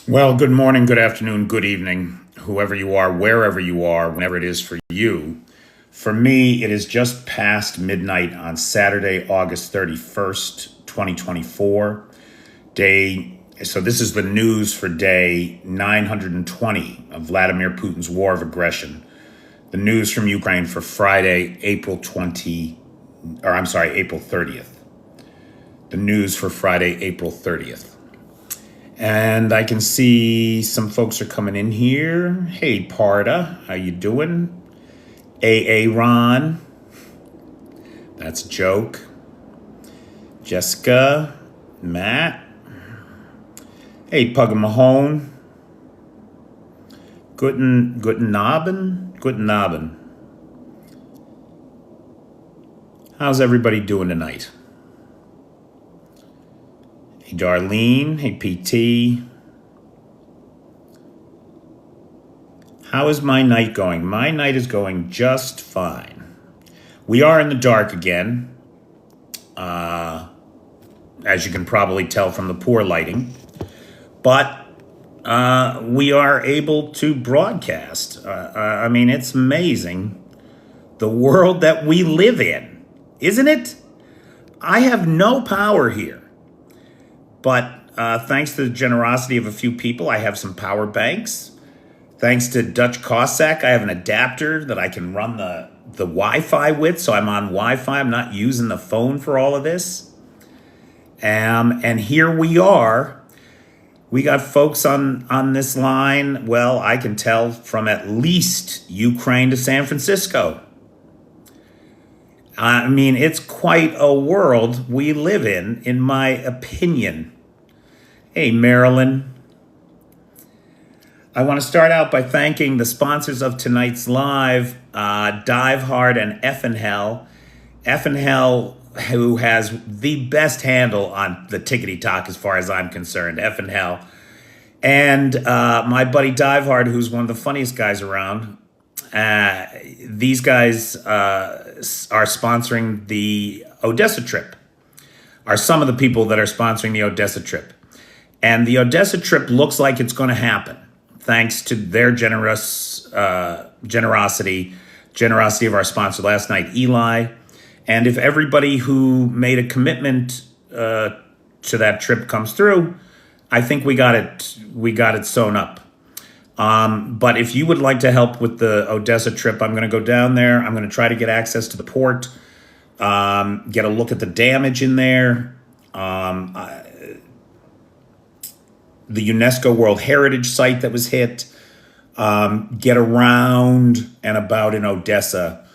Well, good morning, good afternoon, good evening, whoever you are, wherever you are, whenever it is for you. For me, it is just past midnight on Saturday, August 31st, 2024. So this is the news for day 920 of Vladimir Putin's war of aggression. The news from Ukraine for Friday, April 30th. The news for Friday, April 30th. And I can see some folks are coming in here. Hey, Parda, how you doing? Ron, that's a joke. Jessica, Matt. Hey, Pug and Mahone. Guten Abend. How's everybody doing tonight? Hey, Darlene. Hey, PT. How is my night going? My night is going just fine. We are in the dark again, as you can probably tell from the poor lighting. But we are able to broadcast. It's amazing the world that we live in, isn't it? I have no power here. But thanks to the generosity of a few people, I have some power banks. Thanks to Dutch Cossack, I have an adapter that I can run the Wi-Fi with, so I'm on Wi-Fi. I'm not using the phone for all of this. And here we are. We got folks on this line. Well, I can tell from at least Ukraine to San Francisco. It's quite a world we live in my opinion. Hey, Marilyn. I want to start out by thanking the sponsors of tonight's live, Dive Hard and Effin Hell. Effin Hell, who has the best handle on the tickety talk as far as I'm concerned, Effin Hell. And my buddy Dive Hard, who's one of the funniest guys around. These guys are sponsoring the Odessa trip, are some of the people that are sponsoring the Odessa trip. And the Odessa trip looks like it's going to happen, thanks to their generosity of our sponsor last night, Eli. And if everybody who made a commitment to that trip comes through, I think we got it sewn up. But if you would like to help with the Odessa trip, I'm going to go down there. I'm going to try to get access to the port, get a look at the damage in there. The UNESCO World Heritage Site that was hit, get around and about in Odessa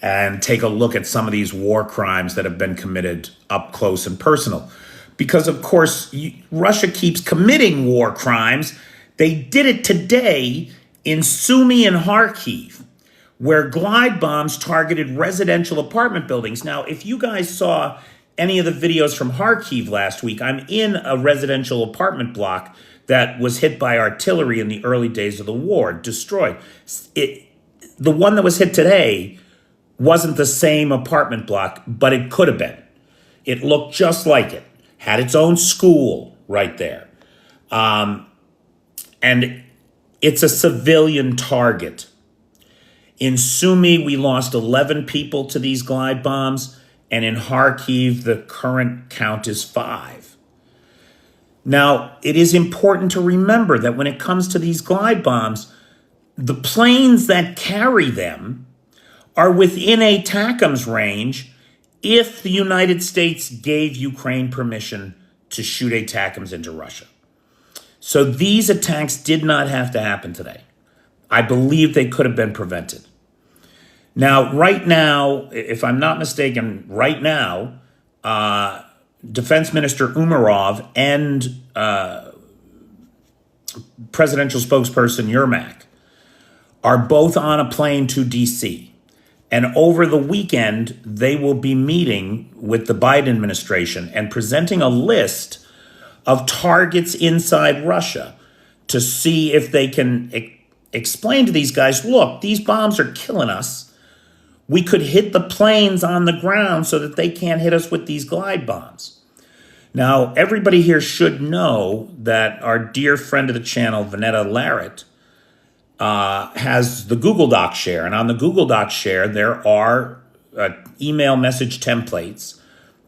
and take a look at some of these war crimes that have been committed up close and personal. Because, of course, Russia keeps committing war crimes. They did it today in Sumy and Kharkiv, where glide bombs targeted residential apartment buildings. Now, if you guys saw any of the videos from Kharkiv last week, I'm in a residential apartment block that was hit by artillery in the early days of the war, destroyed. The one that was hit today wasn't the same apartment block, but it could have been. It looked just like it, had its own school right there. And it's a civilian target. In Sumy, we lost 11 people to these glide bombs. And in Kharkiv, the current count is 5. Now, it is important to remember that when it comes to these glide bombs, the planes that carry them are within a TACMS range if the United States gave Ukraine permission to shoot a TACMS into Russia. So these attacks did not have to happen today. I believe they could have been prevented. Now, right now, if I'm not mistaken, right now, Defense Minister Umerov and presidential spokesperson Yermak are both on a plane to D.C. And over the weekend, they will be meeting with the Biden administration and presenting a list of targets inside Russia to see if they can explain to these guys, look, these bombs are killing us. We could hit the planes on the ground so that they can't hit us with these glide bombs. Now, everybody here should know that our dear friend of the channel, Vanetta Larrett, has the Google Doc share. And on the Google Doc share, there are email message templates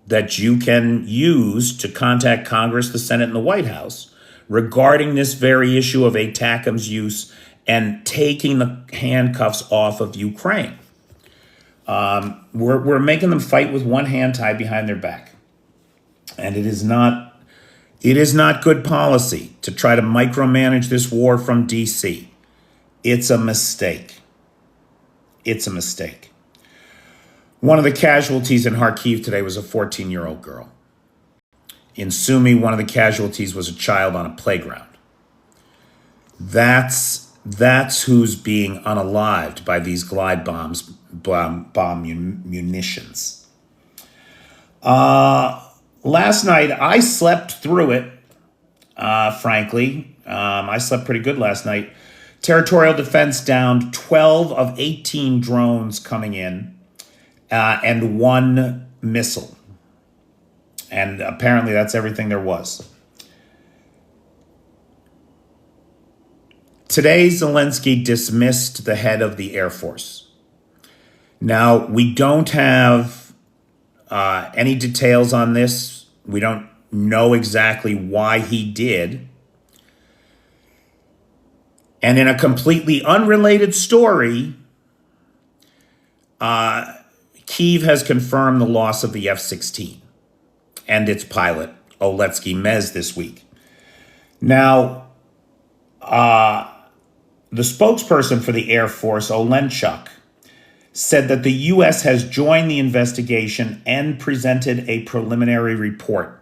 that you can use to contact Congress, the Senate, and the White House regarding this very issue of ATACMS use and taking the handcuffs off of Ukraine. We're making them fight with one hand tied behind their back. And it is not good policy to try to micromanage this war from DC. It's a mistake. It's a mistake. One of the casualties in Kharkiv today was a 14-year-old girl. In Sumy, one of the casualties was a child on a playground. That's who's being unalived by these glide bomb munitions. Last night, I slept through it, frankly. I slept pretty good last night. Territorial Defense downed 12 of 18 drones coming in and 1 missile. And apparently that's everything there was. Today, Zelensky dismissed the head of the Air Force. Now, we don't have any details on this. We don't know exactly why he did. And in a completely unrelated story, Kyiv has confirmed the loss of the F-16 and its pilot, Oletsky Mez, this week. Now, the spokesperson for the Air Force, Olenchuk, said that the U.S. has joined the investigation and presented a preliminary report.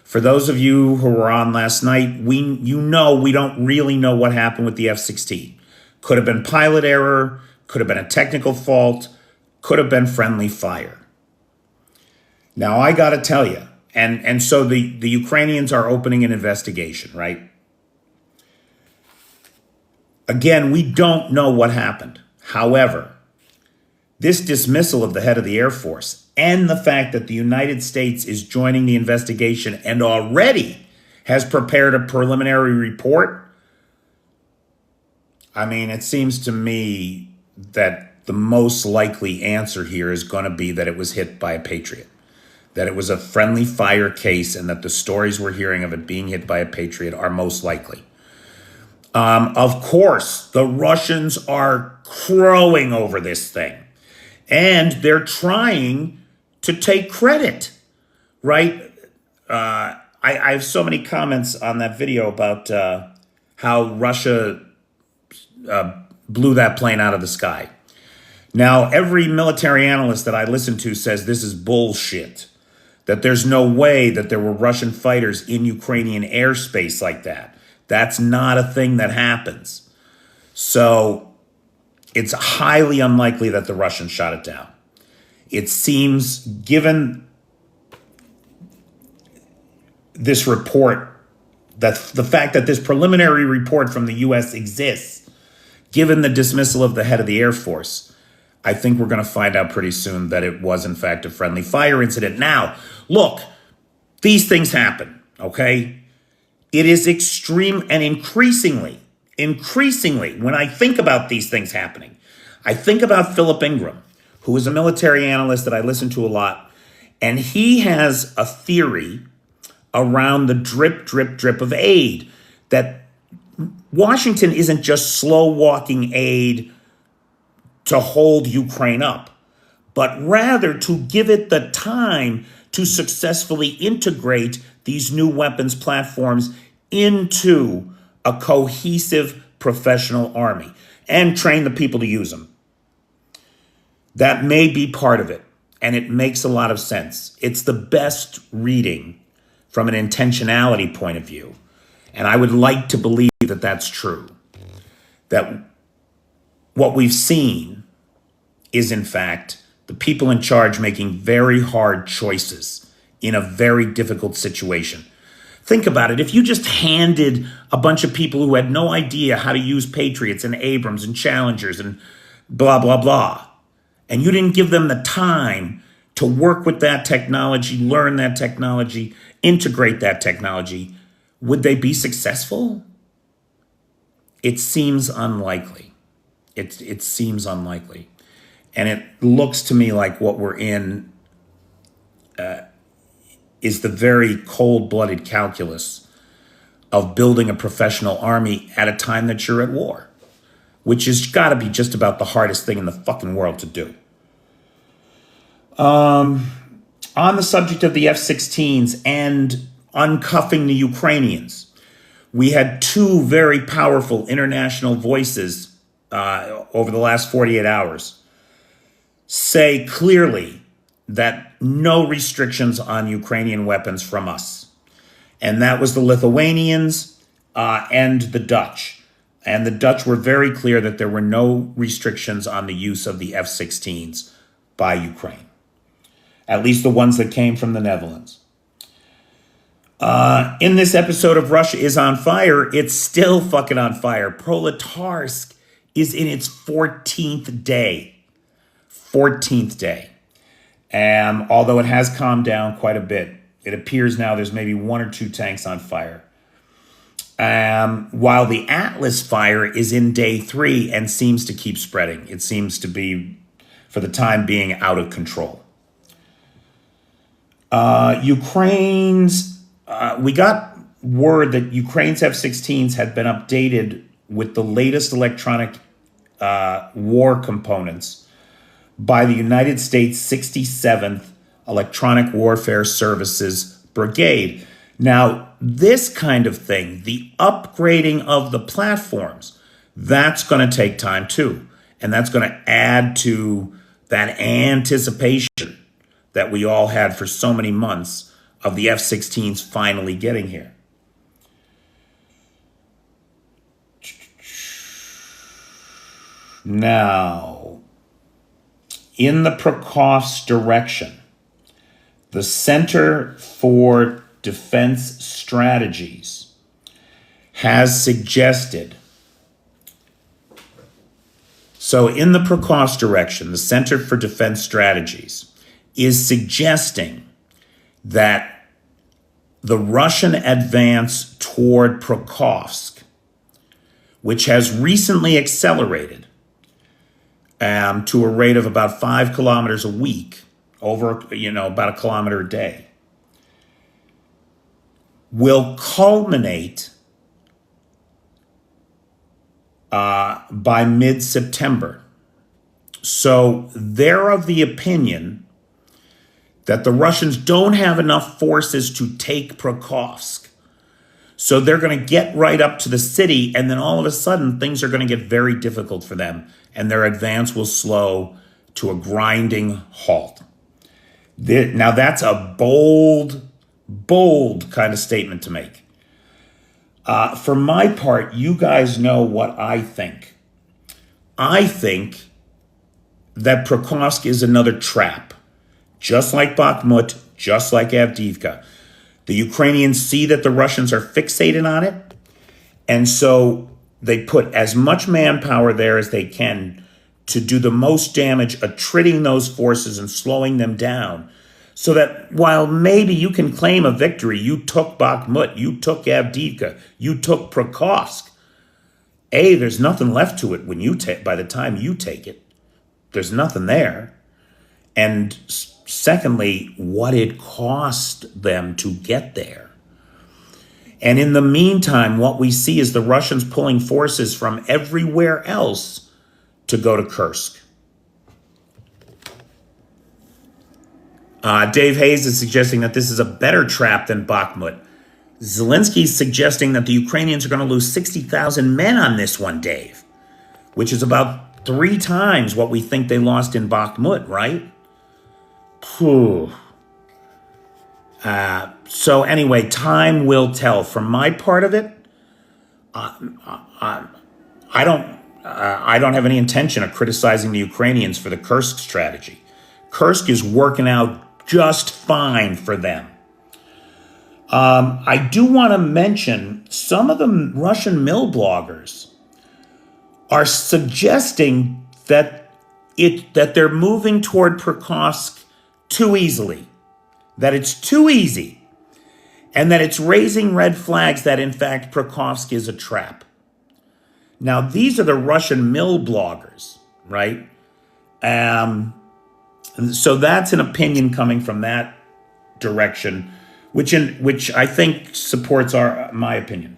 For those of you who were on last night, we don't really know what happened with the F-16. Could have been pilot error, could have been a technical fault, could have been friendly fire. Now, I got to tell you, and so the Ukrainians are opening an investigation, right? Again, we don't know what happened. However, this dismissal of the head of the Air Force and the fact that the United States is joining the investigation and already has prepared a preliminary report, I mean, it seems to me that the most likely answer here is going to be that it was hit by a Patriot, that it was a friendly fire case, and that the stories we're hearing of it being hit by a Patriot are most likely. Of course, the Russians are crowing over this thing. And they're trying to take credit, right? I have so many comments on that video about how Russia blew that plane out of the sky. Now, every military analyst that I listen to says this is bullshit, that there's no way that there were Russian fighters in Ukrainian airspace like that. That's not a thing that happens. So it's highly unlikely that the Russians shot it down. It seems, given this report, that the fact that this preliminary report from the U.S. exists, given the dismissal of the head of the Air Force, I think we're going to find out pretty soon that it was, in fact, a friendly fire incident. Now, look, these things happen, okay? It is extreme and increasingly, when I think about these things happening, I think about Philip Ingram, who is a military analyst that I listen to a lot, and he has a theory around the drip, drip, drip of aid, that Washington isn't just slow-walking aid to hold Ukraine up, but rather to give it the time to successfully integrate these new weapons platforms into a cohesive professional army and train the people to use them. That may be part of it, and it makes a lot of sense. It's the best reading from an intentionality point of view, and I would like to believe that that's true, that what we've seen is, in fact, the people in charge making very hard choices in a very difficult situation. Think about it. If you just handed a bunch of people who had no idea how to use Patriots and Abrams and Challengers and blah, blah, blah, and you didn't give them the time to work with that technology, learn that technology, integrate that technology, would they be successful? It seems unlikely. It seems unlikely. And it looks to me like what we're in is the very cold-blooded calculus of building a professional army at a time that you're at war, which has got to be just about the hardest thing in the fucking world to do. On the subject of the F-16s and uncuffing the Ukrainians, we had two very powerful international voices over the last 48 hours say clearly that no restrictions on Ukrainian weapons from us. And that was the Lithuanians and the Dutch. And the Dutch were very clear that there were no restrictions on the use of the F-16s by Ukraine, at least the ones that came from the Netherlands. In this episode of Russia is on Fire, it's still fucking on fire. Prolatarsk is in its 14th day. 14th day. Although it has calmed down quite a bit. It appears now there's maybe one or two tanks on fire. While the Atlas fire is in day 3 and seems to keep spreading. It seems to be, for the time being, out of control. We got word that Ukraine's F-16s had been updated with the latest electronic war components by the United States 67th Electronic Warfare Services Brigade. Now, this kind of thing, the upgrading of the platforms, that's going to take time too. And that's going to add to that anticipation that we all had for so many months of the F-16s finally getting here. Now, in the Pokrovske direction, the Center for Defense Strategies has suggested, so in the Pokrovske direction, the Center for Defense Strategies is suggesting that the Russian advance toward Pokrovske, which has recently accelerated to a rate of about 5 kilometers a week, over, about a kilometer a day, will culminate by mid-September. So they're of the opinion that the Russians don't have enough forces to take Pokrovske. So they're going to get right up to the city, and then all of a sudden things are going to get very difficult for them, and their advance will slow to a grinding halt. Now that's a bold kind of statement to make. For my part, you guys know what I think. I think that Pokrovske is another trap, just like Bakhmut, just like Avdiivka. The Ukrainians see that the Russians are fixated on it, and so they put as much manpower there as they can to do the most damage, attriting those forces and slowing them down, so that while maybe you can claim a victory, you took Bakhmut, you took Avdiivka, you took Pokrovske, there's nothing left to it when by the time you take it. There's nothing there. And secondly, what it cost them to get there. And in the meantime, what we see is the Russians pulling forces from everywhere else to go to Kursk. Dave Hayes is suggesting that this is a better trap than Bakhmut. Zelensky's suggesting that the Ukrainians are going to lose 60,000 men on this one, Dave, which is about 3 times what we think they lost in Bakhmut, right? So anyway, time will tell. From my part of it, I don't have any intention of criticizing the Ukrainians for the Kursk strategy. Kursk is working out just fine for them. I do want to mention some of the Russian mill bloggers are suggesting that they're moving toward Pokrovske too easily, that it's too easy, and that it's raising red flags that, in fact, Pokrovske is a trap. Now, these are the Russian mill bloggers, right? So that's an opinion coming from that direction, which I think supports my opinion.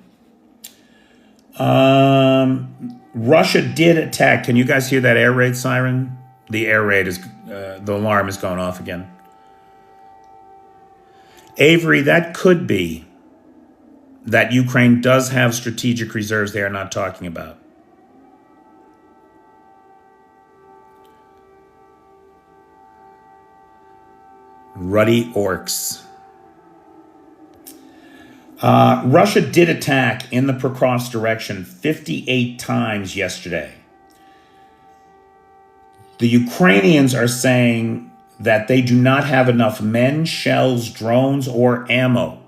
Russia did attack. Can you guys hear that air raid siren? The air raid is, the alarm is going off again. Avery, that could be that Ukraine does have strategic reserves they are not talking about. Ruddy orcs. Russia did attack in the Pokrovske direction 58 times yesterday. The Ukrainians are saying that they do not have enough men, shells, drones, or ammo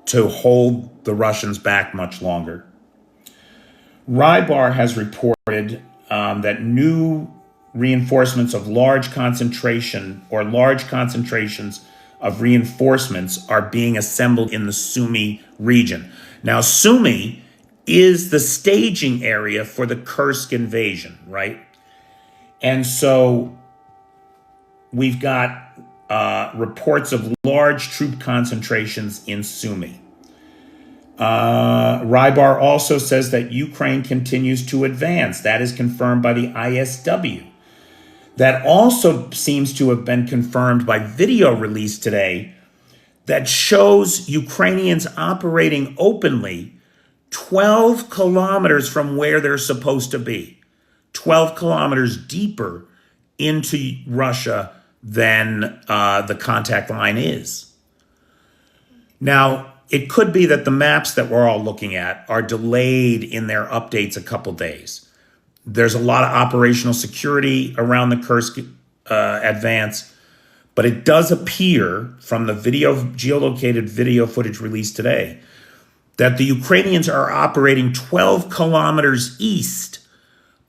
to hold the Russians back much longer. Rybar has reported that new reinforcements of large concentrations of reinforcements are being assembled in the Sumy region. Now, Sumy is the staging area for the Kursk invasion, right? And so we've got reports of large troop concentrations in Sumy. Rybar also says that Ukraine continues to advance. That is confirmed by the ISW. That also seems to have been confirmed by video released today that shows Ukrainians operating openly 12 kilometers from where they're supposed to be, 12 kilometers deeper into Russia than the contact line is. Now, it could be that the maps that we're all looking at are delayed in their updates a couple days. There's a lot of operational security around the Kursk advance, but it does appear from the geolocated video footage released today that the Ukrainians are operating 12 kilometers east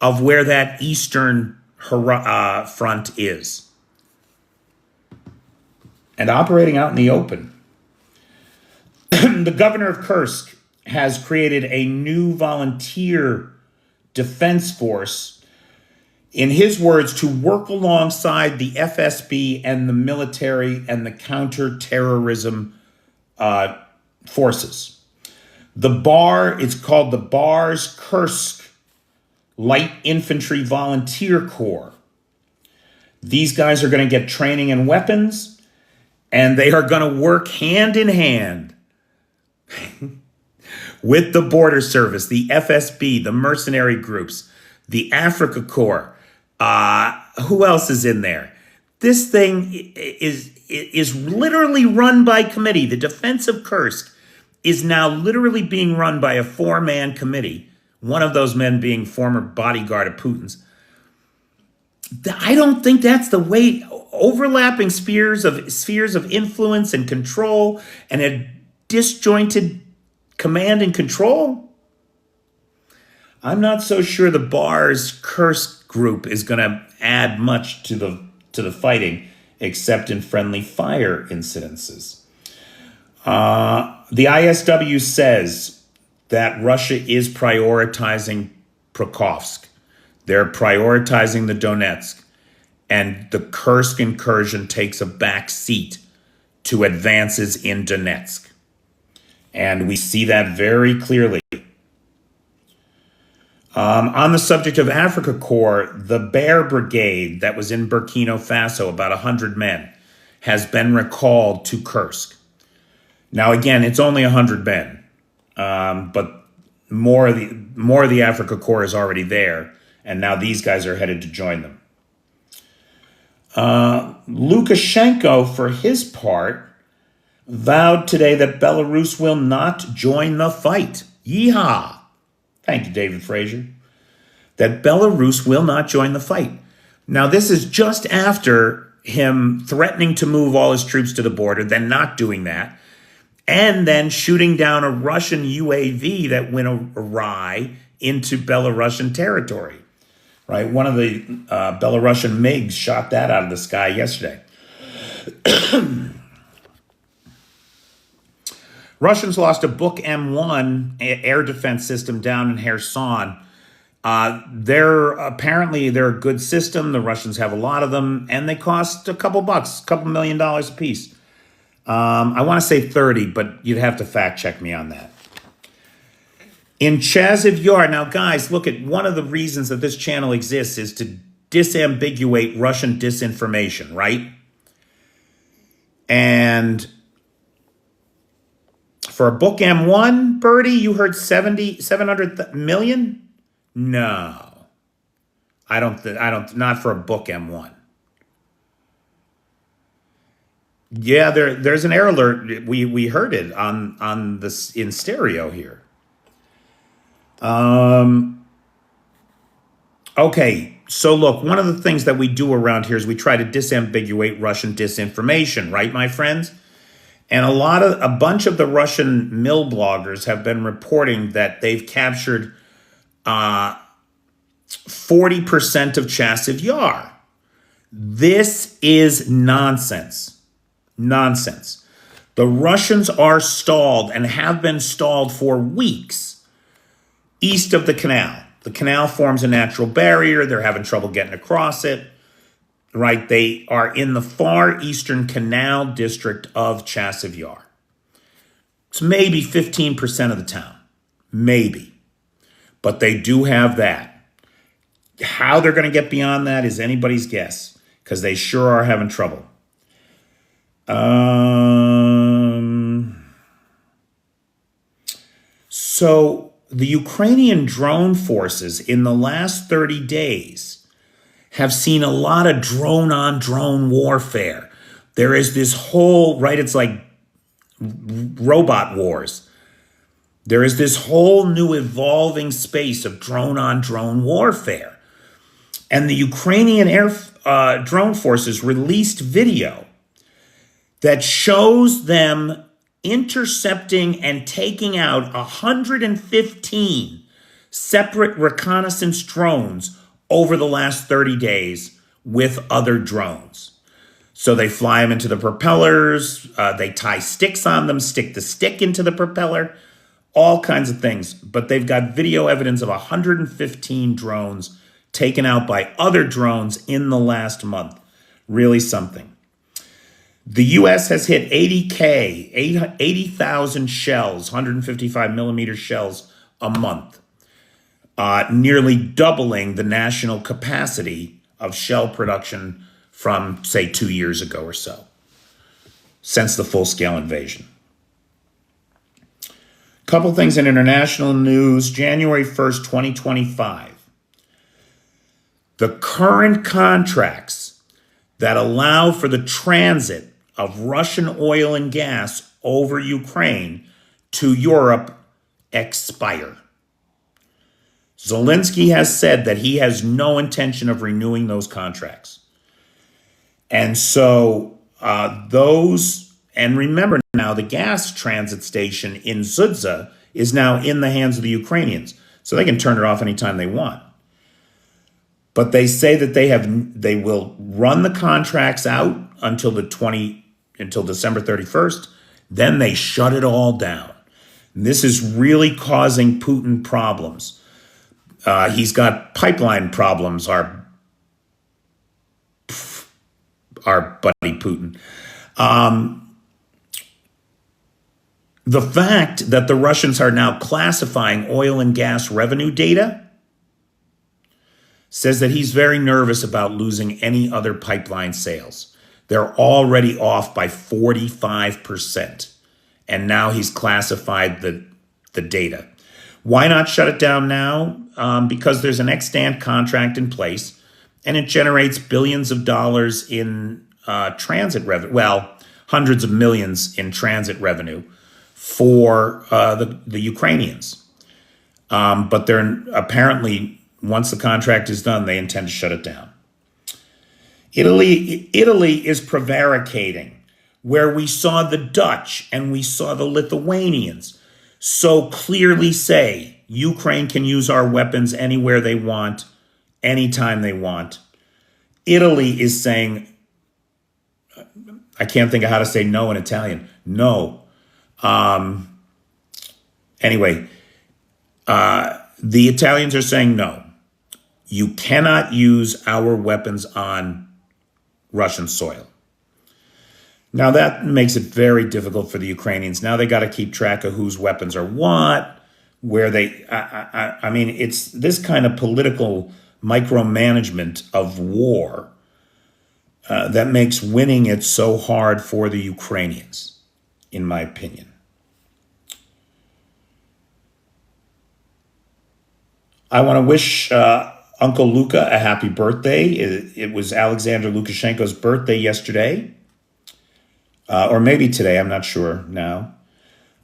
of where that eastern front is, and operating out in the open. The governor of Kursk has created a new volunteer defense force, in his words, to work alongside the FSB and the military and the counterterrorism forces. It's called the BAR's Kursk Light Infantry Volunteer Corps. These guys are going to get training and weapons, and they are going to work hand in hand with the border service, the FSB, the mercenary groups, the Africa Corps. Who else is in there? This thing is literally run by committee. The defense of Kursk is now literally being run by a 4-man committee, one of those men being former bodyguard of Putin's. I don't think that's the way. Overlapping spheres of influence and control and a disjointed command and control. I'm not so sure the BAR's Kursk group is going to add much to the fighting, except in friendly fire incidences. The ISW says that Russia is prioritizing Pokrovske. They're prioritizing the Donetsk, and the Kursk incursion takes a back seat to advances in Donetsk. And we see that very clearly. On the subject of Africa Corps, the Bear Brigade that was in Burkina Faso, about 100 men, has been recalled to Kursk. Now, again, it's only 100 men, but more of the Africa Corps is already there, and now these guys are headed to join them. Lukashenko, for his part, vowed today that Belarus will not join the fight. Yeehaw! Thank you, David Frazier. That Belarus will not join the fight. Now, this is just after him threatening to move all his troops to the border, then not doing that, and then shooting down a Russian UAV that went awry into Belarusian territory. Right? One of the Belarusian MiGs shot that out of the sky yesterday. Russians lost a Book M1 air defense system down in Kherson. They're a good system. The Russians have a lot of them, and they cost a couple bucks, a couple $1 million a piece. I want to say 30, but you'd have to fact check me on that. In Chasiv Yar, now guys, look at one of the reasons that this channel exists is to disambiguate Russian disinformation, right? And for a Book M1, Birdie, you heard 700 million? No, I don't, not for a Book M1. Yeah, there's an error alert. We heard it on this in stereo here. Okay, so look, one of the things that we do around here is we try to disambiguate Russian disinformation, right, my friends? And a bunch of the Russian mill bloggers have been reporting that they've captured 40% of Chasiv Yar. This is nonsense. Nonsense. The Russians are stalled and have been stalled for weeks east of the canal. The canal forms a natural barrier. They're having trouble getting across it, right? They are in the far eastern canal district of Chasiv Yar. It's maybe 15% of the town, maybe. But they do have that. How they're going to get beyond that is anybody's guess, because they sure are having trouble. So the Ukrainian drone forces in the last 30 days have seen a lot of drone-on-drone warfare. There is this whole, right, it's like robot wars. There is this whole new evolving space of drone-on-drone warfare. And the Ukrainian drone forces released video that shows them intercepting and taking out 115 separate reconnaissance drones over the last 30 days with other drones. So they fly them into the propellers, they tie sticks on them, stick the stick into the propeller, all kinds of things. But they've got video evidence of 115 drones taken out by other drones in the last month. Really something. The U.S. has hit 80,000 shells, 155 millimeter shells a month, nearly doubling the national capacity of shell production from, say, 2 years ago or so, since the full-scale invasion. Couple things in international news. January 1st, 2025. The current contracts that allow for the transit of Russian oil and gas over Ukraine to Europe expire. Zelensky has said that he has no intention of renewing those contracts. And so and remember now, the gas transit station in Zudza is now in the hands of the Ukrainians, so they can turn it off anytime they want. But they say that they will run the contracts out until December 31st. Then they shut it all down. And this is really causing Putin problems. He's got pipeline problems, our buddy Putin. The fact that the Russians are now classifying oil and gas revenue data says that he's very nervous about losing any other pipeline sales. They're already off by 45%. And now he's classified the data. Why not shut it down now? Because there's an extant contract in place and it generates billions of dollars in transit revenue. Well, hundreds of millions in transit revenue for the Ukrainians. But they're apparently, once the contract is done, they intend to shut it down. Italy is prevaricating, where we saw the Dutch and we saw the Lithuanians so clearly say Ukraine can use our weapons anywhere they want, anytime they want. Italy is saying, I can't think of how to say no in Italian. No. Anyway, the Italians are saying no. You cannot use our weapons on Russian soil. Now that makes it very difficult for the Ukrainians. Now they got to keep track of whose weapons are what, where they, I mean, it's this kind of political micromanagement of war that makes winning it so hard for the Ukrainians, in my opinion. I want to wish Uncle Luka a happy birthday. It was Alexander Lukashenko's birthday yesterday, or maybe today, I'm not sure now.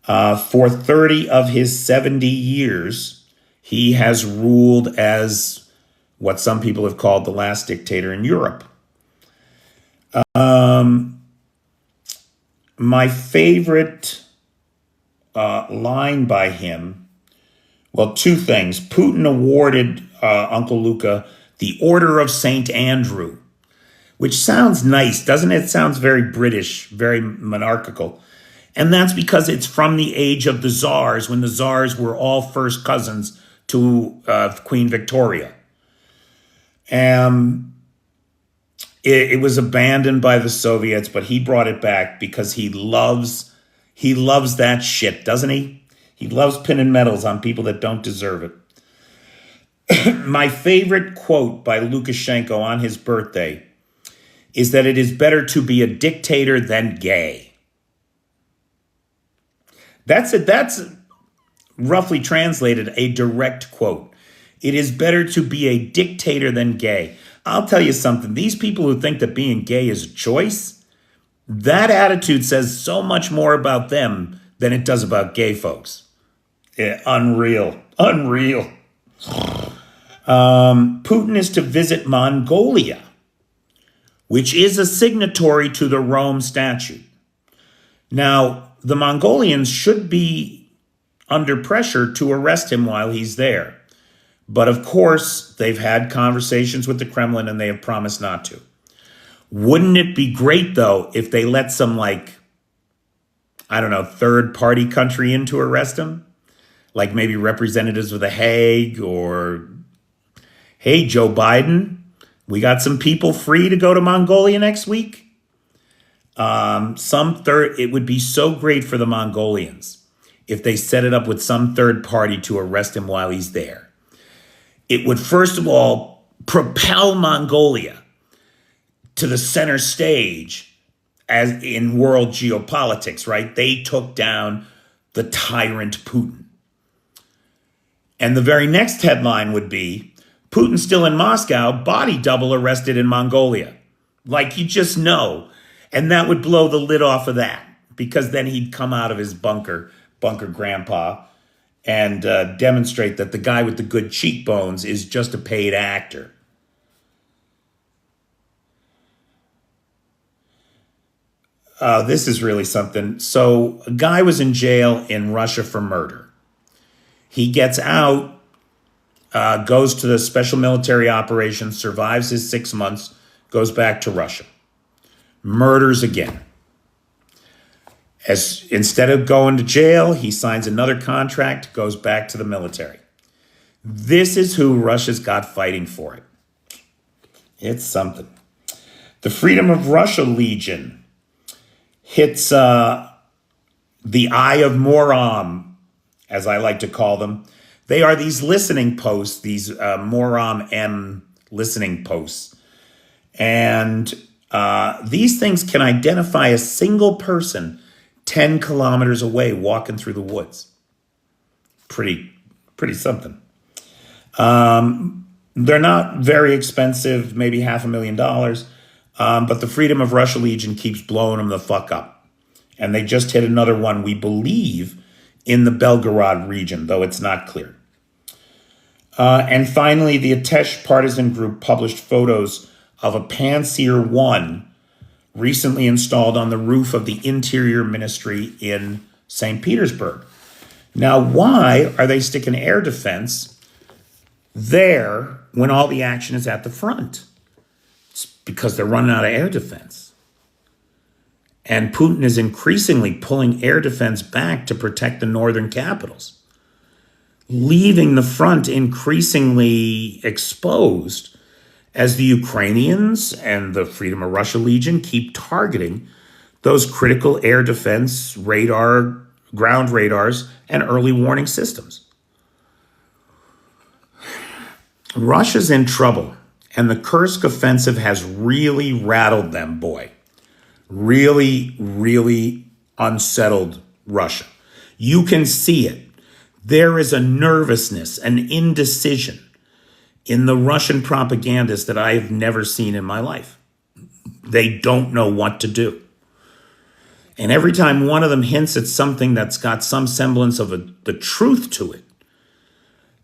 For 30 of his 70 years, he has ruled as what some people have called the last dictator in Europe. My favorite line by him, well, two things. Putin awarded Uncle Luka the Order of St. Andrew, which sounds nice, doesn't it? It sounds very British, very monarchical. And that's because it's from the age of the czars, when the czars were all first cousins to Queen Victoria. It was abandoned by the Soviets, but he brought it back because he loves that shit, doesn't he? He loves pinning medals on people that don't deserve it. My favorite quote by Lukashenko on his birthday is that it is better to be a dictator than gay. That's roughly translated a direct quote. It is better to be a dictator than gay. I'll tell you something. These people who think that being gay is a choice, that attitude says so much more about them than it does about gay folks. Yeah, unreal. Putin is to visit Mongolia, which is a signatory to the Rome Statute. Now, the Mongolians should be under pressure to arrest him while he's there. But of course, they've had conversations with the Kremlin and they have promised not to. Wouldn't it be great, though, if they let some, third-party country in to arrest him? Like maybe representatives of The Hague, or, hey, Joe Biden, we got some people free to go to Mongolia next week. It would be so great for the Mongolians if they set it up with some third party to arrest him while he's there. It would, first of all, propel Mongolia to the center stage as in world geopolitics, right? They took down the tyrant Putin. And the very next headline would be, Putin still in Moscow, body double arrested in Mongolia. Like, you just know. And that would blow the lid off of that, because then he'd come out of his bunker grandpa, and demonstrate that the guy with the good cheekbones is just a paid actor. This is really something. So a guy was in jail in Russia for murder. He gets out, goes to the special military operations, survives his 6 months, goes back to Russia. Murders again. Instead of going to jail, he signs another contract, goes back to the military. This is who Russia's got fighting for it. It's something. The Freedom of Russia Legion hits the Eye of Moram, as I like to call them. They are these listening posts, these Moram M listening posts. And these things can identify a single person 10 kilometers away walking through the woods. Pretty something. They're not very expensive, maybe $500,000. But the Freedom of Russia Legion keeps blowing them the fuck up. And they just hit another one, we believe, in the Belgorod region, though it's not clear. And finally, the Atesh partisan group published photos of a Pantsir 1 recently installed on the roof of the Interior Ministry in St. Petersburg. Now, why are they sticking air defense there when all the action is at the front? It's because they're running out of air defense. And Putin is increasingly pulling air defense back to protect the northern capitals, leaving the front increasingly exposed as the Ukrainians and the Freedom of Russia Legion keep targeting those critical air defense radar, ground radars, and early warning systems. Russia's in trouble, and the Kursk offensive has really rattled them, boy. Really, really unsettled Russia. You can see it. There is a nervousness, an indecision in the Russian propagandists that I have never seen in my life. They don't know what to do. And every time one of them hints at something that's got some semblance of the truth to it,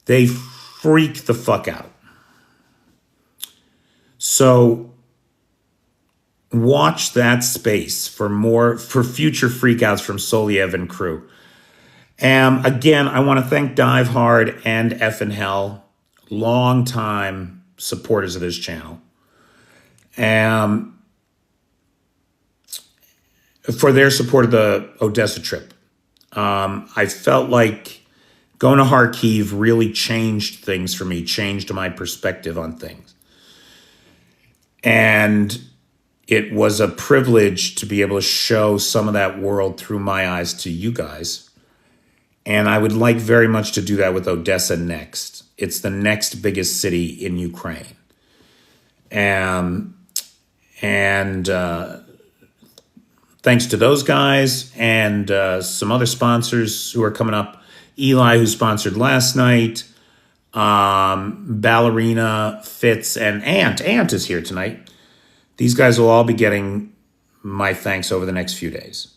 they freak the fuck out. So watch that space for future freakouts from Soliev and crew. Again, I want to thank Dive Hard and Effin Hell, long-time supporters of this channel, for their support of the Odessa trip. I felt like going to Kharkiv really changed things for me, changed my perspective on things. And it was a privilege to be able to show some of that world through my eyes to you guys. And I would like very much to do that with Odessa next. It's the next biggest city in Ukraine. Thanks to those guys and some other sponsors who are coming up. Eli, who sponsored last night. Ballerina, Fitz, and Ant. Ant is here tonight. These guys will all be getting my thanks over the next few days.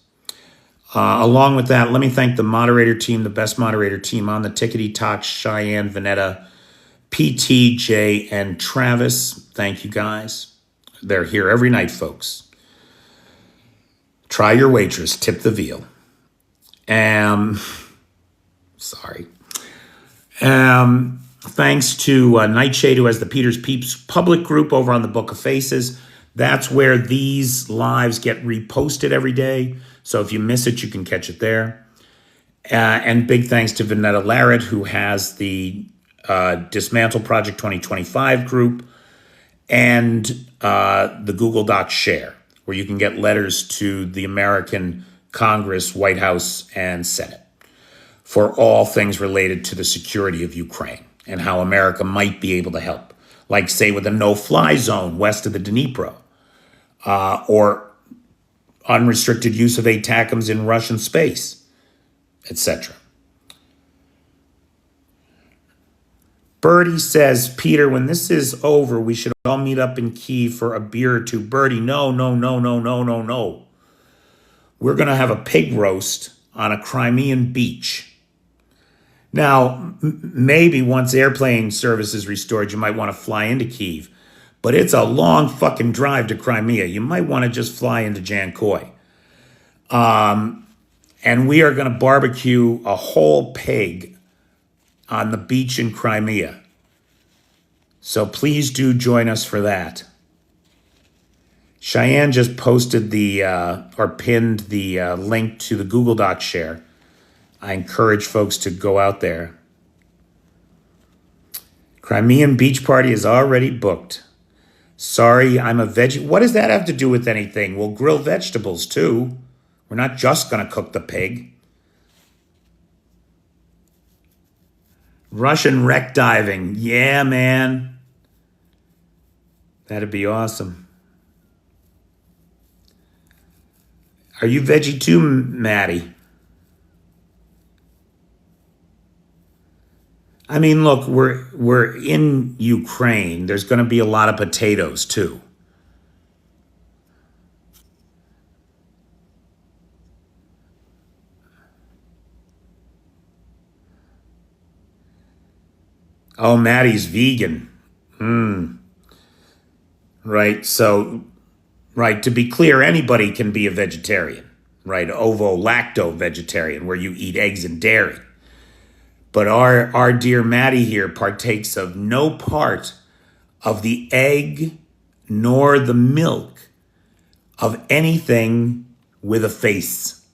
Along with that, let me thank the moderator team, the best moderator team on the Tickety Talk, Cheyenne, Vanetta, PT, Jay, and Travis. Thank you guys. They're here every night, folks. Try your waitress, tip the veal. Sorry. Thanks to Nightshade, who has the Peter's Peeps public group over on the Book of Faces. That's where these lives get reposted every day. So if you miss it, you can catch it there. And big thanks to Vanetta Larrett, who has the Dismantle Project 2025 group and the Google Docs Share, where you can get letters to the American Congress, White House, and Senate for all things related to the security of Ukraine and how America might be able to help. Like, say, with a no-fly zone west of the Dnipro, or unrestricted use of ATACMS in Russian space, etc. Birdie says, Peter, when this is over, we should all meet up in Kyiv for a beer or two. Birdie, no. We're going to have a pig roast on a Crimean beach. Now, maybe once airplane service is restored, you might want to fly into Kyiv. But it's a long fucking drive to Crimea. You might want to just fly into Jankoy. And we are going to barbecue a whole pig on the beach in Crimea. So please do join us for that. Cheyenne just posted or pinned the link to the Google Docs share. I encourage folks to go out there. Crimean beach party is already booked. Sorry, I'm a veggie. What does that have to do with anything? We'll grill vegetables too. We're not just going to cook the pig. Russian wreck diving. Yeah, man. That'd be awesome. Are you veggie too, Maddie? I mean, look, we're in Ukraine. There's going to be a lot of potatoes too. Oh, Maddie's vegan. Right. So, right. To be clear, anybody can be a vegetarian, right? Ovo-lacto vegetarian, where you eat eggs and dairy. But our dear Maddie here partakes of no part of the egg nor the milk of anything with a face.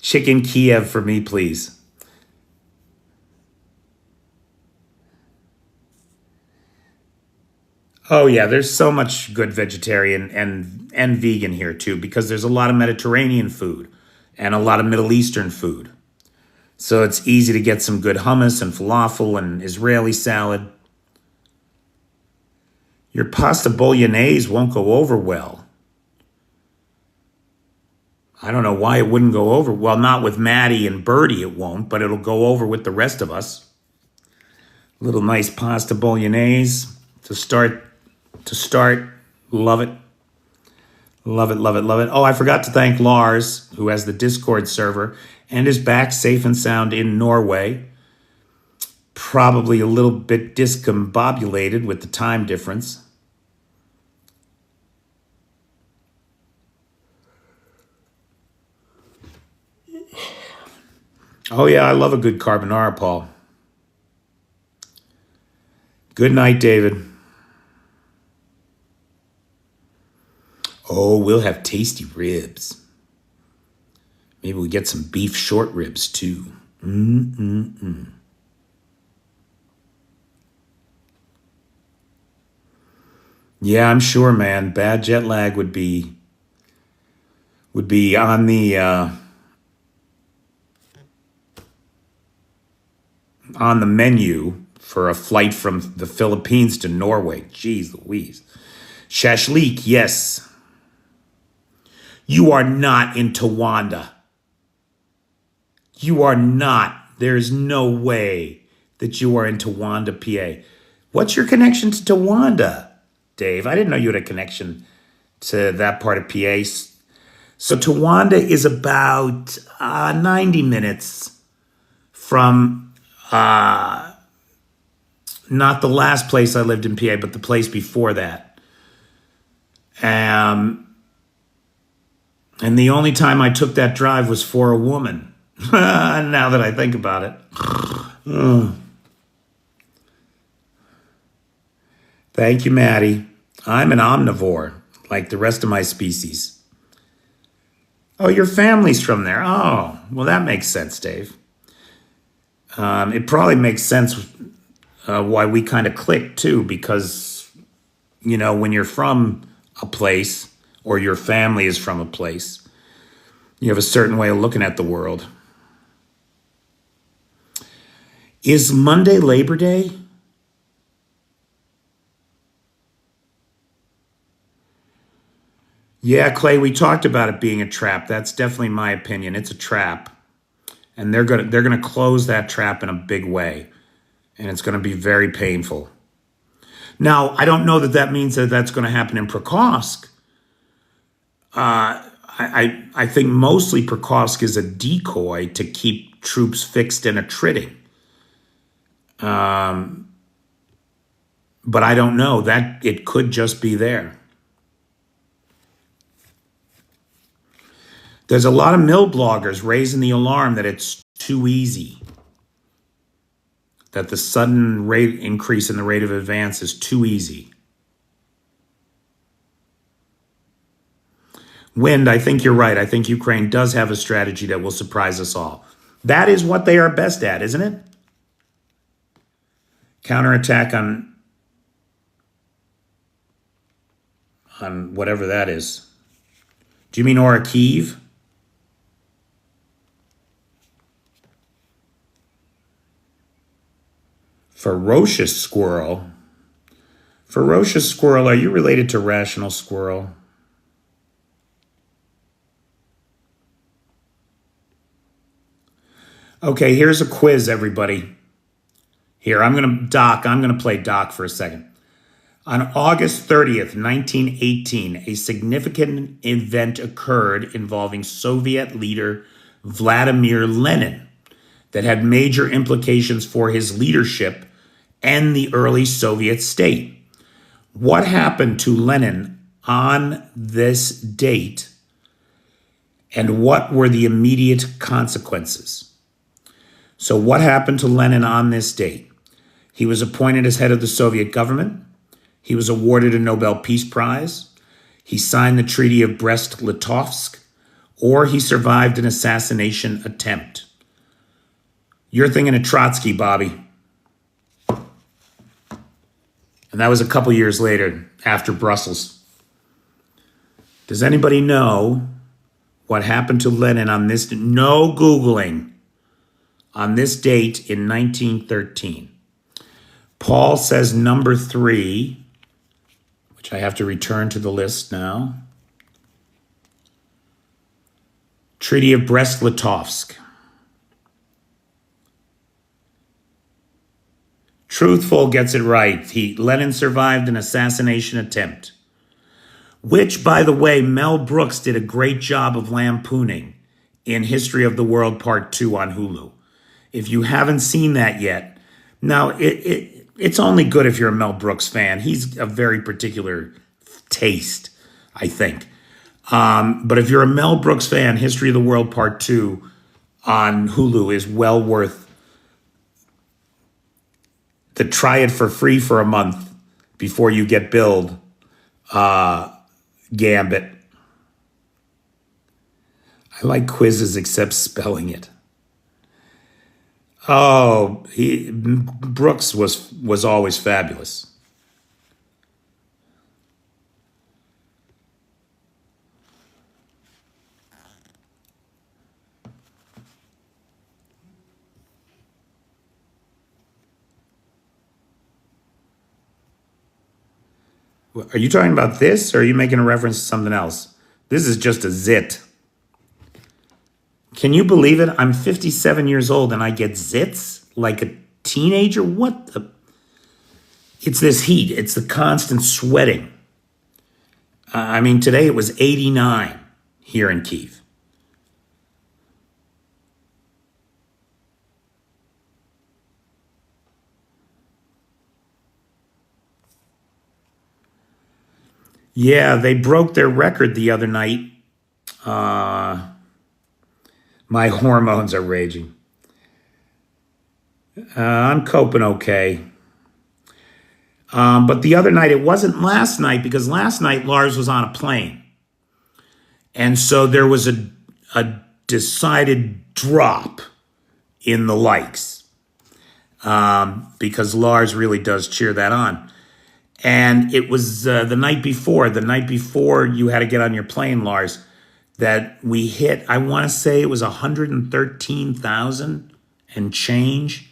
Chicken Kyiv for me, please. Oh yeah, there's so much good vegetarian and vegan here too, because there's a lot of Mediterranean food and a lot of Middle Eastern food. So it's easy to get some good hummus and falafel and Israeli salad. Your pasta bolognese won't go over well. I don't know why it wouldn't go over. Well, not with Maddie and Bertie it won't, but it'll go over with the rest of us. Little nice pasta bolognese to start. Love it. Love it, love it, love it. Oh, I forgot to thank Lars, who has the Discord server and is back safe and sound in Norway. Probably a little bit discombobulated with the time difference. Oh yeah, I love a good carbonara, Paul. Good night, David. Oh, we'll have tasty ribs. Maybe we get some beef short ribs too. Yeah, I'm sure, man. Bad jet lag would be on the menu for a flight from the Philippines to Norway. Jeez Louise. Shashlik, yes. You are not in Tawanda. You are not. There is no way that you are in Tawanda, PA. What's your connection to Tawanda, Dave? I didn't know you had a connection to that part of PA. So Tawanda is about 90 minutes from not the last place I lived in PA, but the place before that. And the only time I took that drive was for a woman. Now that I think about it. Thank you, Maddie. I'm an omnivore, like the rest of my species. Oh, your family's from there. Oh, well, that makes sense, Dave. It probably makes sense why we kind of click, too, because, you know, when you're from a place or your family is from a place, you have a certain way of looking at the world. Is Monday Labor Day? Yeah, Clay, we talked about it being a trap. That's definitely my opinion. It's a trap. And they're gonna close that trap in a big way. And it's gonna be very painful. Now, I don't know that means that that's gonna happen in Pokrovsk. I think mostly Pokrovsk is a decoy to keep troops fixed in a tridding. But I don't know. That it could just be there. There's a lot of mill bloggers raising the alarm that it's too easy. That the sudden rate increase in the rate of advance is too easy. Wind, I think you're right. I think Ukraine does have a strategy that will surprise us all. That is what they are best at, isn't it? Counterattack on whatever that is. Do you mean Kyiv? Ferocious squirrel. Ferocious squirrel, are you related to rational squirrel? Okay, here's a quiz, everybody. Here, I'm going to play Doc for a second. On August 30th, 1918, a significant event occurred involving Soviet leader Vladimir Lenin that had major implications for his leadership and the early Soviet state. What happened to Lenin on this date, and what were the immediate consequences? So what happened to Lenin on this date? He was appointed as head of the Soviet government. He was awarded a Nobel Peace Prize. he signed the Treaty of Brest-Litovsk, or he survived an assassination attempt. You're thinking of Trotsky, Bobby. And that was a couple years later, after Brussels. Does anybody know what happened to Lenin on this? No Googling. On this date in 1913. Paul says number 3, which I have to return to the list now. Treaty of Brest-Litovsk. Truthful gets it right. Lenin survived an assassination attempt, which, by the way, Mel Brooks did a great job of lampooning in History of the World Part 2 on Hulu. If you haven't seen that yet, now it's only good if you're a Mel Brooks fan. He's a very particular taste, I think. But if you're a Mel Brooks fan, History of the World Part 2 on Hulu is well worth to try it for free for a month before you get billed Gambit. I like quizzes except spelling it. Oh, Brooks was always fabulous. Are you talking about this, or are you making a reference to something else? This is just a zit. Can you believe it? I'm 57 years old and I get zits like a teenager? What the? It's this heat. It's the constant sweating. I mean, today it was 89 here in Kyiv. Yeah, they broke their record the other night. My hormones are raging. I'm coping okay. But the other night, it wasn't last night, because last night Lars was on a plane. And so there was a decided drop in the likes, because Lars really does cheer that on. And it was the night before you had to get on your plane, Lars, that we hit, I want to say it was 113,000 and change,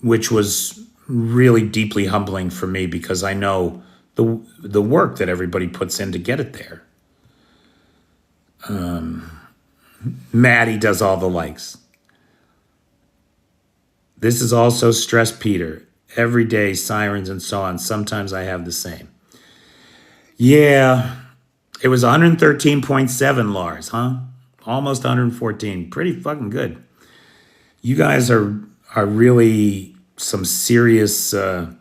which was really deeply humbling for me, because I know the work that everybody puts in to get it there. Maddie does all the likes. This is also Stress Peter. Every day, sirens and so on. Sometimes I have the same. Yeah, it was 113.7, Lars, huh? Almost 114. Pretty fucking good. You guys are really some serious OCD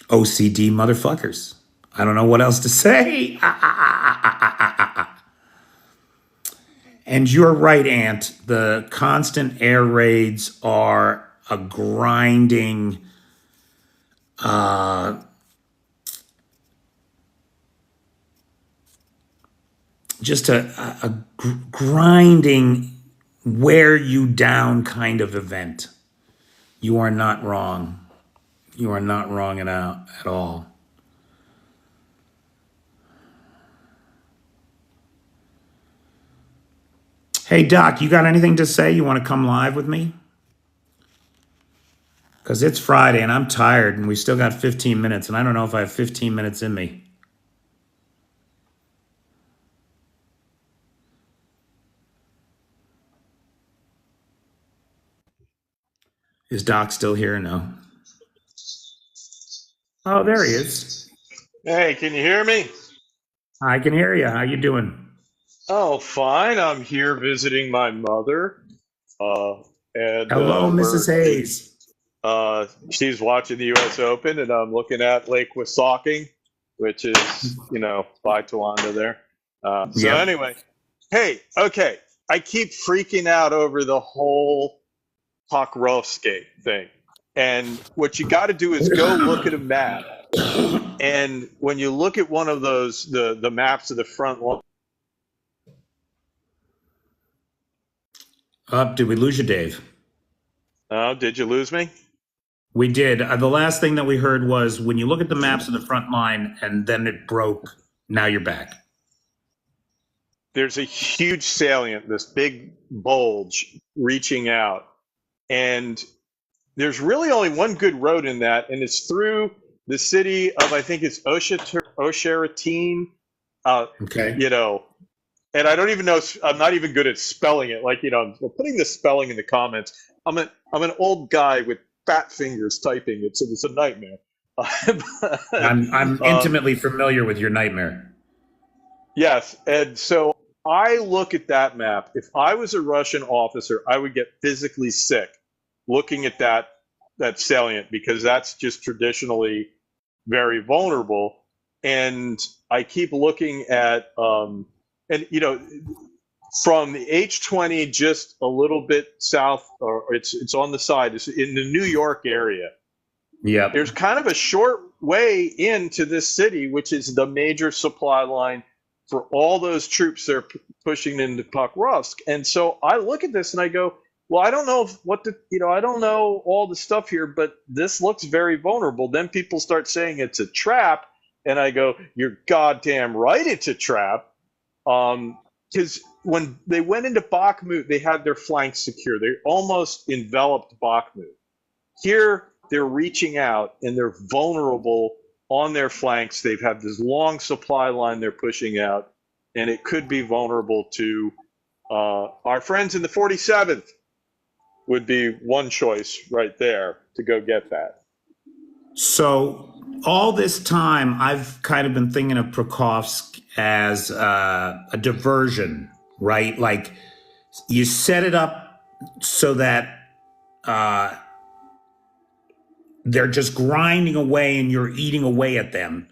motherfuckers. I don't know what else to say. And you're right, Ant. The constant air raids are a grinding, just a grinding, wear you down kind of event. You are not wrong. You are not wrong at all. Hey, Doc, you got anything to say? You want to come live with me? Because it's Friday and I'm tired and we still got 15 minutes and I don't know if I have 15 minutes in me. Is Doc still here? No. Oh, there he is. Hey, can you hear me? I can hear you. How you doing? Oh, fine. I'm here visiting my mother, uh, and Hello, Mrs. we're Hayes. she's watching the U.S. Open, and I'm looking at Lake Wissahickon, which is by Towanda there. So Yep. anyway, hey, okay, I keep freaking out over the whole Pokrovske thing, and what you got to do is go look at a map And when you look at one of those, the maps of the front line, Did we lose you, Dave? oh, did you lose me? We did. The last thing that we heard was when you look at the maps of the front line and then it broke, now you're back. There's a huge salient, this big bulge reaching out. And there's really only one good road in that, and it's through the city of, I think it's Osheratin, Okay. you know, and I don't even know, I'm not even good at spelling it. Like, I'm putting the spelling in the comments. I'm an old guy with fat fingers typing it, so it's a nightmare. I'm intimately familiar with your nightmare. Yes, and so I look at that map. If I was a Russian officer, I would get physically sick looking at that salient, because that's just traditionally very vulnerable. And I keep looking at and from the H20 just a little bit south, or it's on the side, it's in the New York area. Yeah. There's kind of a short way into this city, which is the major supply line for all those troops they're pushing into Pokrovsk. And so I look at this and I go, well, I don't know I don't know all the stuff here, but this looks very vulnerable. Then people start saying it's a trap, and I go, you're goddamn right, it's a trap. Because when they went into Bakhmut, they had their flanks secure. They almost enveloped Bakhmut. Here, they're reaching out, and they're vulnerable on their flanks. They've had this long supply line they're pushing out, and it could be vulnerable to our friends in the 47th. Would be one choice right there to go get that. So all this time, I've kind of been thinking of Pokrovsk as a diversion, right? Like you set it up so that they're just grinding away and you're eating away at them,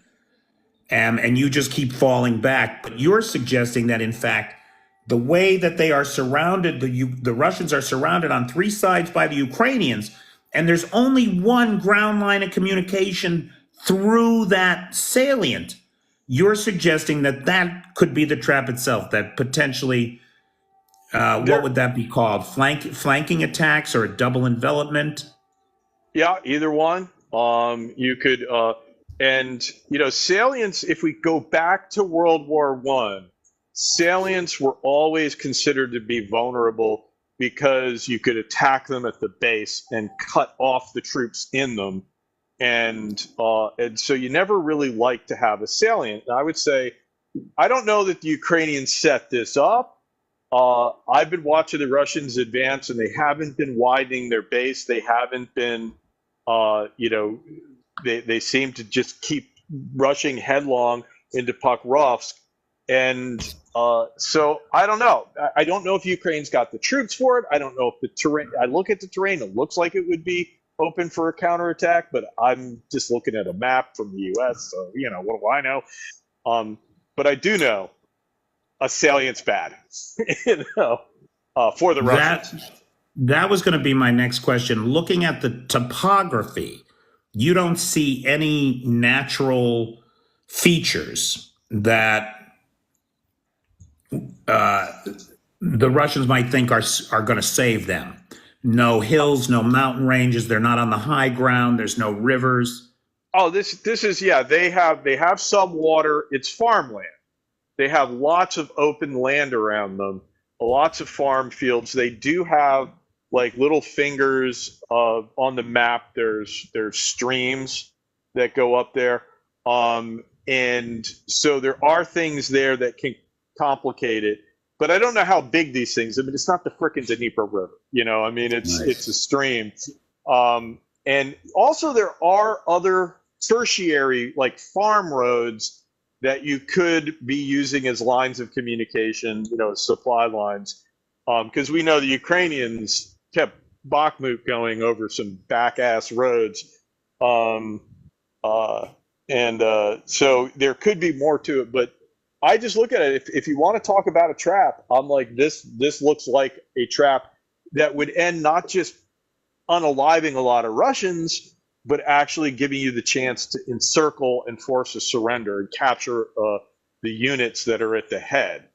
and you just keep falling back. But you're suggesting that, in fact, the way that they are surrounded, the Russians are surrounded on three sides by the Ukrainians, and there's only one ground line of communication through that salient. You're suggesting that that could be the trap itself, that potentially, what would that be called? Flanking attacks or a double envelopment? Yeah, either one. You could, salients. If we go back to World War I, salients were always considered to be vulnerable because you could attack them at the base and cut off the troops in them, and so you never really like to have a salient. And I would say, I don't know that the Ukrainians set this up. I've been watching the Russians advance, and they haven't been widening their base. They haven't been, they seem to just keep rushing headlong into Pokrovsk. And so I don't know. I don't know if Ukraine's got the troops for it. I don't know if the terrain, I look at the terrain, it looks like it would be open for a counterattack, but I'm just looking at a map from the US, so, what do I know? But I do know a salient's bad, for the Russians. That was going to be my next question. Looking at the topography, you don't see any natural features that the Russians might think are going to save them. No hills, no mountain ranges. They're not on the high ground. There's no rivers. Oh, this is, yeah. They have some water. It's farmland. They have lots of open land around them, lots of farm fields. They do have like little fingers on the map. There's streams that go up there, and so there are things there that can complicate it. But I don't know how big these things. I mean, it's not the frickin' Dnieper River. I mean, it's a stream. And also there are other tertiary, like farm roads that you could be using as lines of communication, supply lines. Because we know the Ukrainians kept Bakhmut going over some back-ass roads. So there could be more to it, but I just look at it. If you want to talk about a trap, I'm like, this looks like a trap that would end not just unaliving a lot of Russians, but actually giving you the chance to encircle and force a surrender and capture the units that are at the head.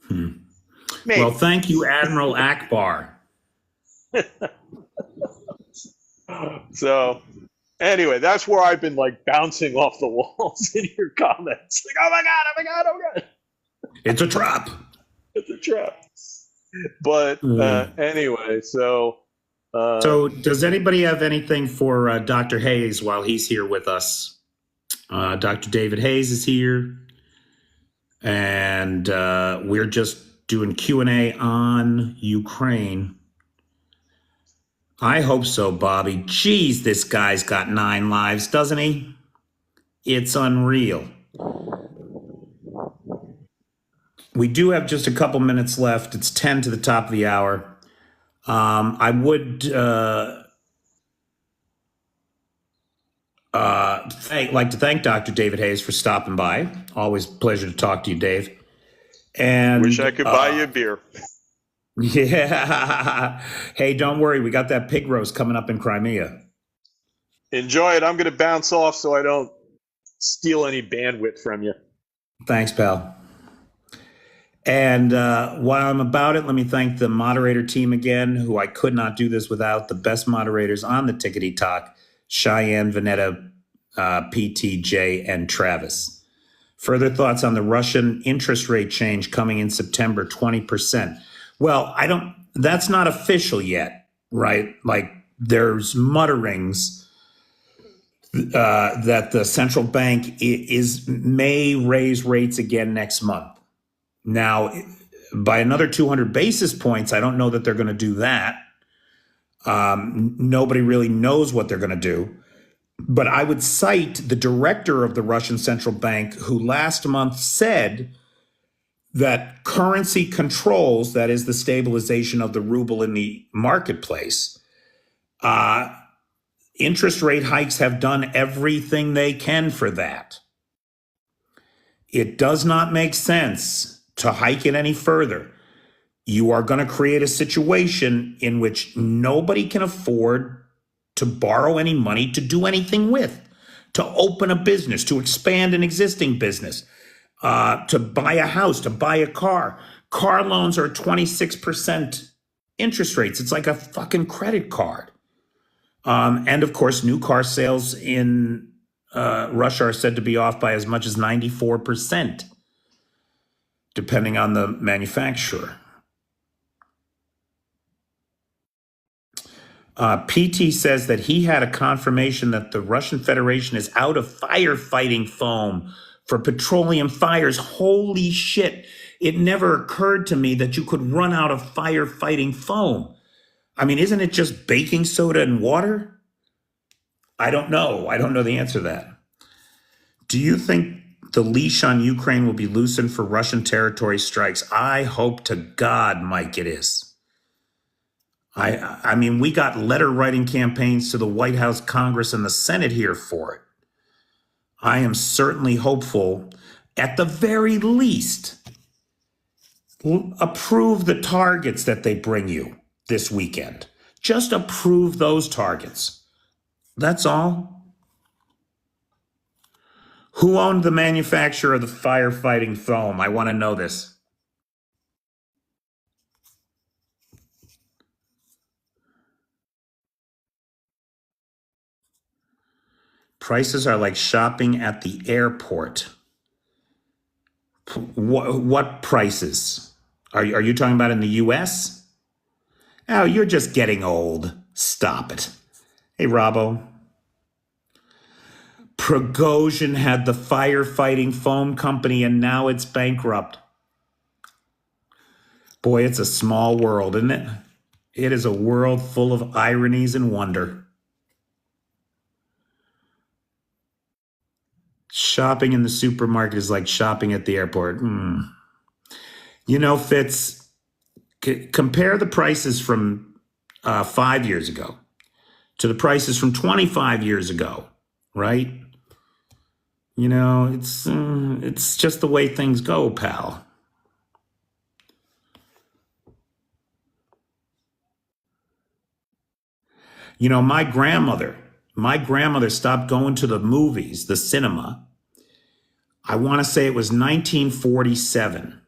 Maybe. Well, thank you, Admiral Akbar. So anyway, that's where I've been like bouncing off the walls in your comments. Like, oh my God, oh my God, oh my God. It's a trap. It's a trap. But anyway, so does anybody have anything for Dr. Hayes while he's here with us? Dr. David Hayes is here, and we're just doing Q&A on Ukraine. I hope so, Bobby. Geez, this guy's got 9 lives, doesn't he? It's unreal. We do have just a couple minutes left. It's 10 to the top of the hour. I would like to thank Dr. David Hayes for stopping by. Always a pleasure to talk to you, Dave. And wish I could buy you a beer. Yeah. Hey, don't worry. We got that pig roast coming up in Crimea. Enjoy it. I'm going to bounce off so I don't steal any bandwidth from you. Thanks, pal. And while I'm about it, let me thank the moderator team again, who I could not do this without. The best moderators on the Tickety Talk: Cheyenne, Vanetta, PTJ, and Travis. Further thoughts on the Russian interest rate change coming in September, 20%. Well, that's not official yet, right? Like, there's mutterings that the central bank may raise rates again next month. Now, by another 200 basis points, I don't know that they're going to do that. Nobody really knows what they're going to do. But I would cite the director of the Russian central bank, who last month said that currency controls, that is the stabilization of the ruble in the marketplace, interest rate hikes have done everything they can for that. It does not make sense to hike it any further. You are going to create a situation in which nobody can afford to borrow any money to do anything with, to open a business, to expand an existing business, to buy a house, to buy a car. Car loans are 26% interest rates. It's like a fucking credit card. And of course, new car sales in Russia are said to be off by as much as 94%, depending on the manufacturer. PT says that he had a confirmation that the Russian Federation is out of firefighting foam for petroleum fires. Holy shit. It never occurred to me that you could run out of firefighting foam. I mean, isn't it just baking soda and water? I don't know. I don't know the answer to that. Do you think the leash on Ukraine will be loosened for Russian territory strikes? I hope to God, Mike, it is. I mean, we got letter writing campaigns to the White House, Congress, and the Senate here for it. I am certainly hopeful, at the very least, approve the targets that they bring you this weekend. Just approve those targets. That's all. Who owned the manufacturer of the firefighting foam? I want to know this. Prices are like shopping at the airport. What prices? Are you talking about in the U.S.? Oh, you're just getting old. Stop it. Hey, Robbo. Prigozhin had the firefighting foam company and now it's bankrupt. Boy, it's a small world, isn't it? It is a world full of ironies and wonder. Shopping in the supermarket is like shopping at the airport. You know, Fitz, compare the prices from 5 years ago to the prices from 25 years ago, right? You know, it's just the way things go, pal. You know, my grandmother stopped going to the movies, the cinema. I want to say it was 1947,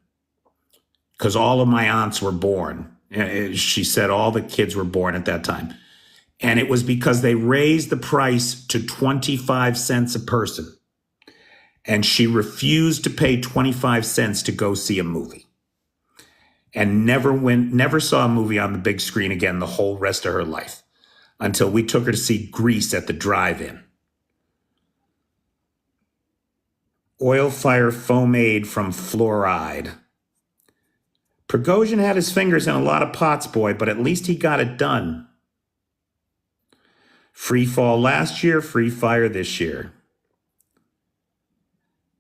because all of my aunts were born. She said all the kids were born at that time. And it was because they raised the price to 25 cents a person. And she refused to pay 25 cents to go see a movie. And never saw a movie on the big screen again the whole rest of her life, until we took her to see Grease at the drive-in. Oil fire foamade from fluoride. Prigozhin had his fingers in a lot of pots, boy, but at least he got it done. Free fall last year, free fire this year.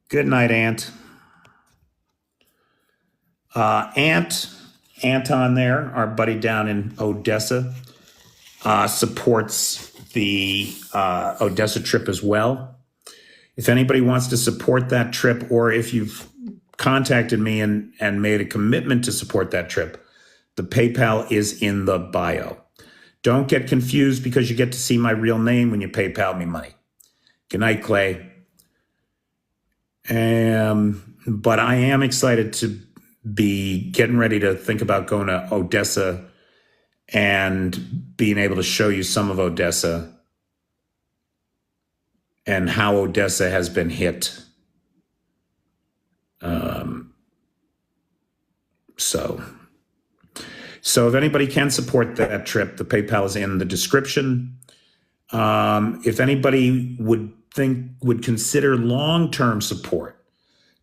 Good night, Ant. Anton there, our buddy down in Odessa, supports the Odessa trip as well. If anybody wants to support that trip, or if you've contacted me and made a commitment to support that trip, the PayPal is in the bio. Don't get confused, because you get to see my real name when you PayPal me money. Good night, Clay. But I am excited to be getting ready to think about going to Odessa and being able to show you some of Odessa and how Odessa has been hit. So if anybody can support that trip, the PayPal is in the description. If anybody would consider long-term support,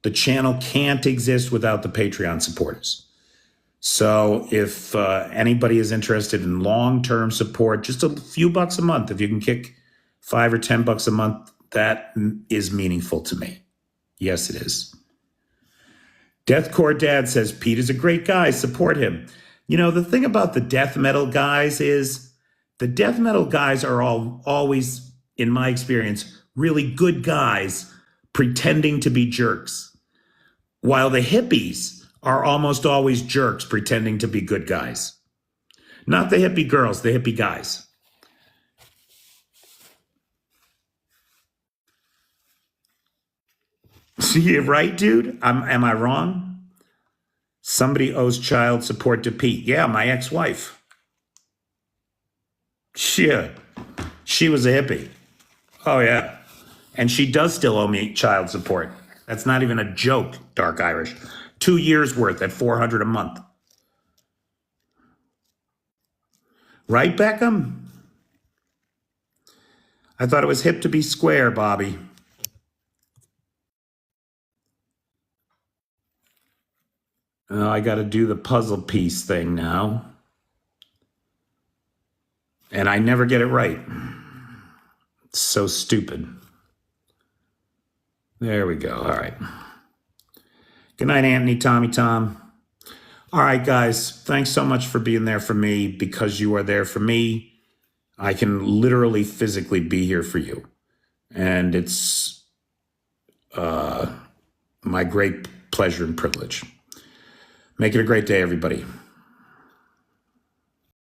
the channel can't exist without the Patreon supporters. So if anybody is interested in long-term support, just a few bucks a month, if you can kick $5 or $10 a month, that is meaningful to me. Yes, it is. Deathcore Dad says, Pete is a great guy. Support him. You know, the thing about the death metal guys is the death metal guys are always, in my experience, really good guys pretending to be jerks, while the hippies are almost always jerks pretending to be good guys. Not the hippie girls, the hippie guys. See, right, dude? Am I wrong? Somebody owes child support to Pete. Yeah, my ex-wife. Shit. She was a hippie. Oh, yeah. And she does still owe me child support. That's not even a joke, Dark Irish. 2 years worth at $400 a month. Right, Beckham? I thought it was hip to be square, Bobby. I got to do the puzzle piece thing now. And I never get it right. It's so stupid. There we go. All right. Good night, Anthony, Tommy, Tom. All right, guys. Thanks so much for being there for me. Because you are there for me, I can literally physically be here for you. And it's my great pleasure and privilege. Make it a great day, everybody.